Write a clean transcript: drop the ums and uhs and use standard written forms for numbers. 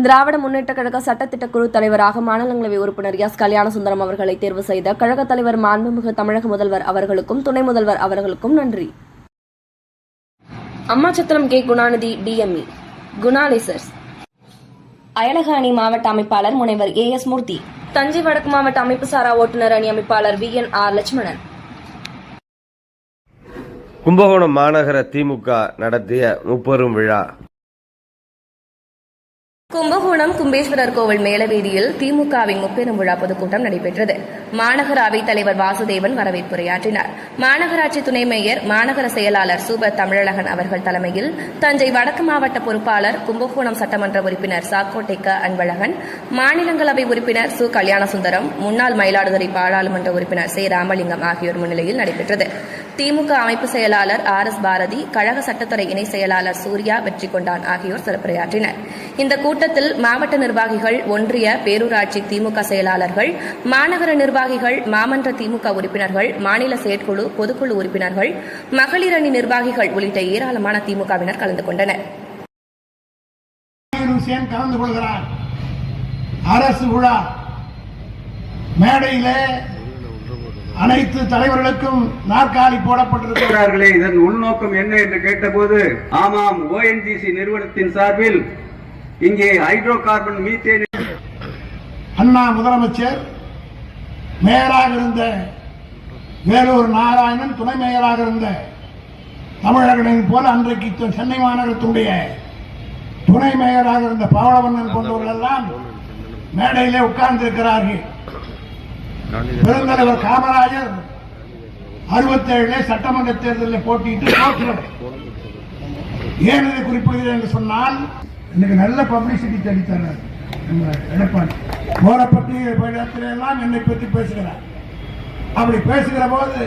திராவிட முன்னேற்ற கழக சட்டத்திட்ட குழு தலைவராக மாநிலங்களவை உறுப்பினர் எஸ். கல்யாணசுந்தரம் அவர்களை தேர்வு செய்த கழக தலைவர் மாண்புமிகு தமிழக முதல்வர் அவர்களுக்கும் துணை முதல்வர் அவர்களுக்கும் நன்றி. அம்மாச்சத்திரம் கே. குணாநிதி டிஎம்இ குணாலிசர்ஸ் அயலக அணி மாவட்ட அமைப்பாளர் முனைவர் ஏ. எஸ். மூர்த்தி, தஞ்சை வடக்கு மாவட்ட அமைப்பு சாரா ஓட்டுநர் அணி அமைப்பாளர் VNR லட்சுமணன். கும்பகோணம் மாநகர திமுக நடத்திய முப்பெரும் விழா. கும்பகோணம் கும்பேஸ்வரர் கோவில் மேலவீதியில் திமுகவின் முப்பெரும் விழா பொதுக்கூட்டம் நடைபெற்றது. மாநகர அவைத் தலைவர் வாசுதேவன் வரவேற்புரையாற்றினார். மாநகராட்சி துணை மேயர், மாநகர செயலாளர் சூபர் தமிழழகன் அவர்கள் தலைமையில் தஞ்சை வடக்கு மாவட்ட பொறுப்பாளர், கும்பகோணம் சட்டமன்ற உறுப்பினர் சாக்கோட்டை க. அன்பழகன், மாநிலங்களவை உறுப்பினர் சு. கல்யாணசுந்தரம், முன்னாள் மயிலாடுதுறை பாராளுமன்ற உறுப்பினர் சே. ராமலிங்கம் ஆகியோர் முன்னிலையில் நடைபெற்றது. திமுக அமைப்பு செயலாளர் RS பாரதி, கழக சட்டத்துறை இணை செயலாளர் சூர்யா வெற்றி கொண்டான் ஆகியோர் சிறப்புரையாற்றினர். இந்த கூட்டத்தில் மாவட்ட நிர்வாகிகள், ஒன்றிய பேரூராட்சி திமுக செயலாளர்கள், மாநகர நிர்வாகிகள், மாமன்ற திமுக உறுப்பினர்கள், மாநில செயற்குழு, பொதுக்குழு உறுப்பினர்கள், மகளிர் அணி நிர்வாகிகள் உள்ளிட்ட ஏராளமான திமுகவினர் கலந்து கொண்டனர். கலந்து கொள்கிறார். அரசு விழா மேடையிலே அனைத்து தலைவர்களுக்கும் நாற்காலி போடப்பட்டிருக்கிறார்களே, இதன் உள்நோக்கம் என்ன என்று கேட்டபோது, ஆமாம், ONGC நிறுவனத்தின் சார்பில் இங்கே ஹைட்ரோ கார்பன் மீத்தேன். அண்ணா முதலமைச்சர் மேயராக இருந்த வேலூர் நாராயணன், துணை மேயராக இருந்த தமிழர்களின் போல அன்றைக்கு சென்னை மாநகரத்துடைய துணை மேயராக இருந்த பவளவண்ணன் போன்றவர்கள் எல்லாம் மேடையிலே உட்கார்ந்திருக்கிறார்கள். பெருந்தலைவர் காமராஜர் 67 சட்டமன்ற தேர்தலில் போட்டியிட்டு தோற்றார். ஏன் இதை குறிப்பிடுகிறேன் என்று சொன்னால், இன்னைக்கு நல்ல பப்ளிசிட்டி தேடித்தரார் எடப்பாடி. போரப்பட்டி இடத்திலெல்லாம் என்னை பற்றி பேசுகிறார். அப்படி பேசுகிற போது